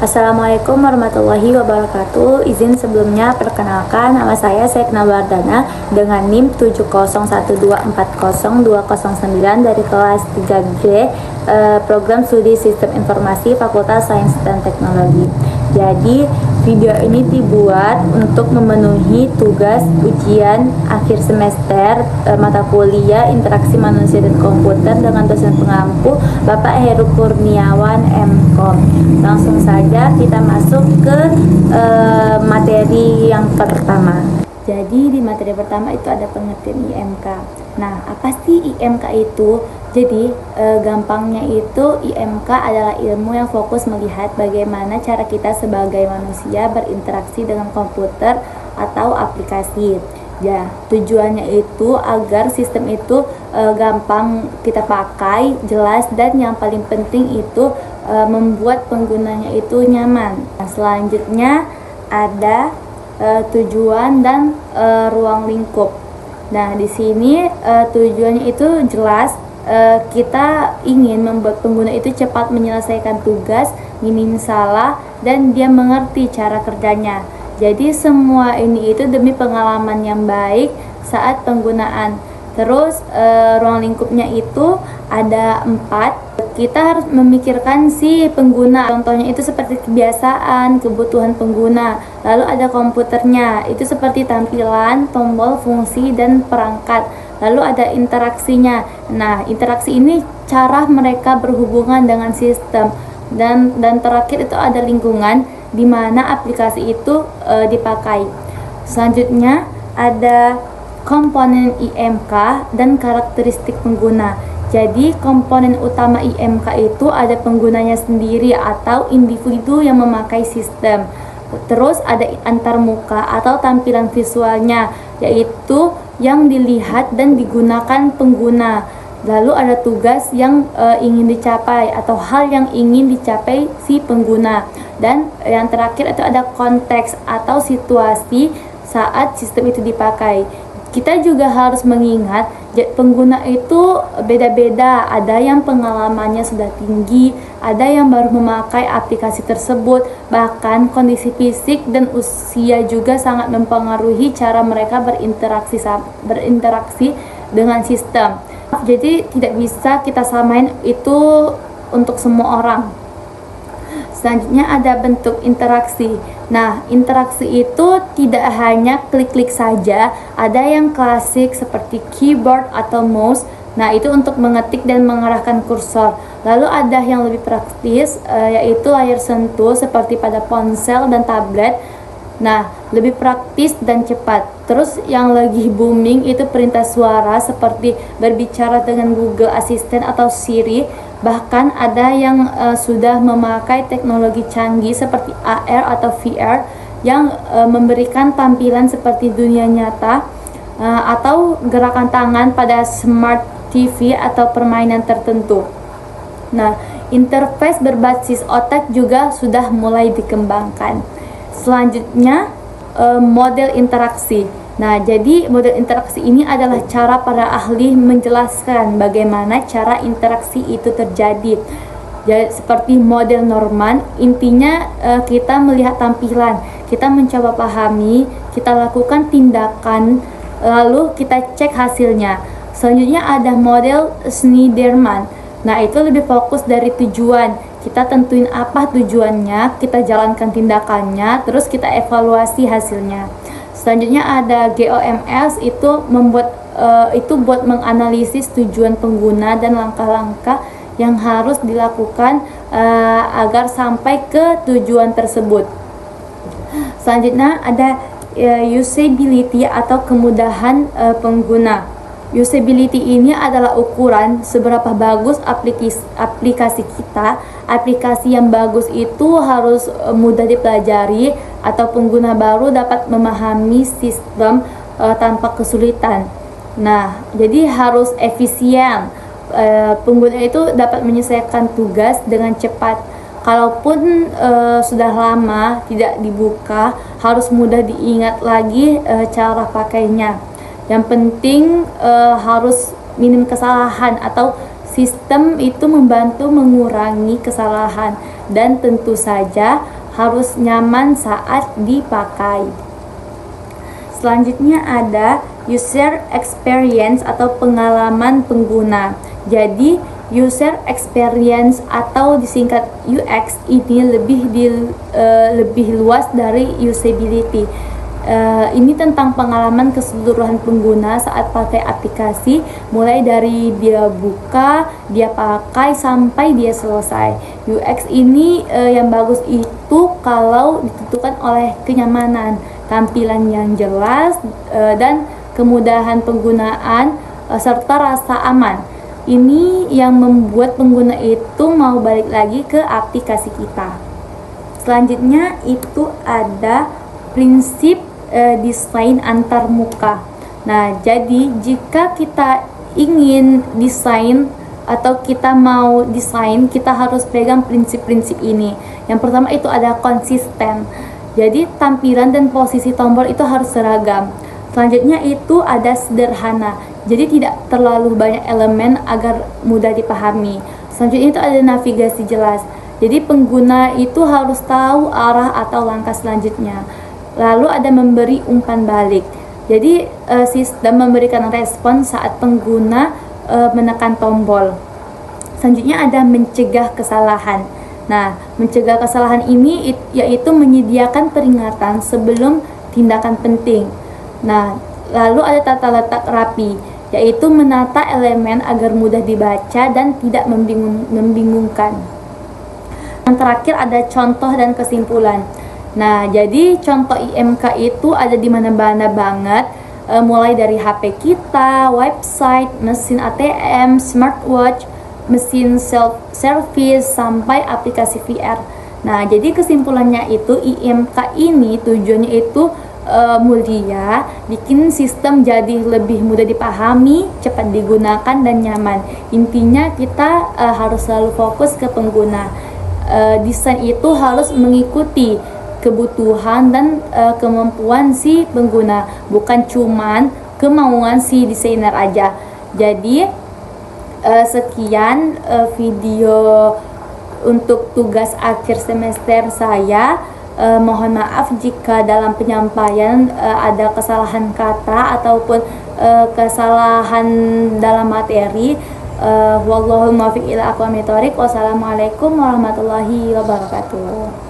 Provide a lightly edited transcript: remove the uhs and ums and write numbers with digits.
Assalamualaikum warahmatullahi wabarakatuh. Izin sebelumnya perkenalkan, nama saya Sekna Wardana dengan NIM 701240209 dari kelas 3G Program Studi Sistem Informasi Fakultas Sains dan Teknologi. Jadi video ini dibuat untuk memenuhi tugas ujian akhir semester mata kuliah Interaksi Manusia dan Komputer dengan dosen pengampu Bapak Heru Kurniawan MKom. Langsung saja kita masuk ke materi yang pertama. Jadi di materi pertama itu ada pengertian IMK. Nah, apa sih IMK itu? Jadi gampangnya itu IMK adalah ilmu yang fokus melihat bagaimana cara kita sebagai manusia berinteraksi dengan komputer atau aplikasi. Ya, tujuannya itu agar sistem itu gampang kita pakai, jelas, dan yang paling penting itu membuat penggunanya itu nyaman. Nah, selanjutnya ada tujuan dan ruang lingkup. Nah, di sini tujuannya itu jelas, kita ingin membuat pengguna itu cepat menyelesaikan tugas, minim salah, dan dia mengerti cara kerjanya. Jadi semua ini itu demi pengalaman yang baik saat penggunaan. Terus ruang lingkupnya itu ada 4. Kita harus memikirkan si pengguna. Contohnya itu seperti kebiasaan, kebutuhan pengguna. Lalu ada komputernya, itu seperti tampilan, tombol, fungsi, dan perangkat. Lalu ada interaksinya. Nah, interaksi ini cara mereka berhubungan dengan sistem. Dan terakhir itu ada lingkungan di mana aplikasi itu dipakai. Selanjutnya ada komponen IMK dan karakteristik pengguna. Jadi komponen utama IMK itu ada penggunanya sendiri atau individu yang memakai sistem. Terus ada antarmuka atau tampilan visualnya, yaitu yang dilihat dan digunakan pengguna. Lalu ada tugas yang ingin dicapai atau hal yang ingin dicapai si pengguna. Dan yang terakhir itu ada konteks atau situasi saat sistem itu dipakai. Kita juga harus mengingat pengguna itu beda-beda. Ada yang pengalamannya sudah tinggi, ada yang baru memakai aplikasi tersebut. Bahkan kondisi fisik dan usia juga sangat mempengaruhi cara mereka berinteraksi dengan sistem. Jadi tidak bisa kita samain itu untuk semua orang. Selanjutnya ada bentuk interaksi. Nah, interaksi itu tidak hanya klik-klik saja, ada yang klasik seperti keyboard atau mouse. Nah, itu untuk mengetik dan mengarahkan kursor. Lalu ada yang lebih praktis, yaitu layar sentuh seperti pada ponsel dan tablet. Nah, lebih praktis dan cepat. Terus yang lagi booming itu perintah suara seperti berbicara dengan Google Assistant atau Siri. Bahkan ada yang sudah memakai teknologi canggih seperti AR atau VR yang memberikan tampilan seperti dunia nyata atau gerakan tangan pada smart TV atau permainan tertentu. Nah, interface berbasis otak juga sudah mulai dikembangkan. Selanjutnya model interaksi. Nah, jadi model interaksi ini adalah cara para ahli menjelaskan bagaimana cara interaksi itu terjadi. Jadi, seperti model Norman, intinya kita melihat tampilan, kita mencoba pahami, kita lakukan tindakan, lalu kita cek hasilnya. Selanjutnya ada model Schneiderman. Nah, itu lebih fokus dari tujuan. Kita tentuin apa tujuannya, kita jalankan tindakannya, terus kita evaluasi hasilnya. Selanjutnya ada GOMS, itu buat menganalisis tujuan pengguna dan langkah-langkah yang harus dilakukan agar sampai ke tujuan tersebut. Selanjutnya ada usability atau kemudahan pengguna. Usability ini adalah ukuran seberapa bagus aplikasi kita. Aplikasi yang bagus itu harus mudah dipelajari atau pengguna baru dapat memahami sistem tanpa kesulitan. Nah, jadi harus efisien. Pengguna itu dapat menyelesaikan tugas dengan cepat. Kalaupun sudah lama tidak dibuka, harus mudah diingat lagi cara pakainya. Yang penting harus minim kesalahan atau sistem itu membantu mengurangi kesalahan. dan tentu saja harus nyaman saat dipakai. Selanjutnya ada user experience atau pengalaman pengguna. Jadi user experience atau disingkat UX ini lebih luas dari usability. Ini tentang pengalaman keseluruhan pengguna saat pakai aplikasi, mulai dari dia buka, dia pakai sampai dia selesai. UX ini yang bagus itu kalau ditentukan oleh kenyamanan, tampilan yang jelas, dan kemudahan penggunaan serta rasa aman. Ini yang membuat pengguna itu mau balik lagi ke aplikasi kita. Selanjutnya itu ada prinsip desain antarmuka. Nah, jadi jika kita ingin desain atau kita mau desain, kita harus pegang prinsip-prinsip ini. Yang pertama itu ada konsisten. Jadi tampilan dan posisi tombol itu harus seragam. Selanjutnya itu ada sederhana. Jadi tidak terlalu banyak elemen agar mudah dipahami. Selanjutnya itu ada navigasi jelas. Jadi pengguna itu harus tahu arah atau langkah selanjutnya. Lalu ada memberi umpan balik. Jadi sistem memberikan respon saat pengguna menekan tombol. Selanjutnya ada mencegah kesalahan. Nah, mencegah kesalahan ini yaitu menyediakan peringatan sebelum tindakan penting. Nah, lalu ada tata letak rapi, yaitu menata elemen agar mudah dibaca dan tidak membingungkan. Yang terakhir ada contoh dan kesimpulan. Nah, jadi contoh IMK itu ada di mana-mana banget, mulai dari HP kita, website, mesin ATM, smartwatch, mesin self-service, sampai aplikasi VR. Nah, jadi kesimpulannya itu IMK ini tujuannya itu mulia, bikin sistem jadi lebih mudah dipahami, cepat digunakan, dan nyaman. Intinya kita harus selalu fokus ke pengguna. Desain itu harus mengikuti kebutuhan dan kemampuan si pengguna, bukan cuman kemauan si desainer aja. Jadi sekian video untuk tugas akhir semester saya. Mohon maaf jika dalam penyampaian ada kesalahan kata ataupun kesalahan dalam materi. Wallahu muwaffiq ila aqwamit thoriq. Wassalamualaikum warahmatullahi wabarakatuh.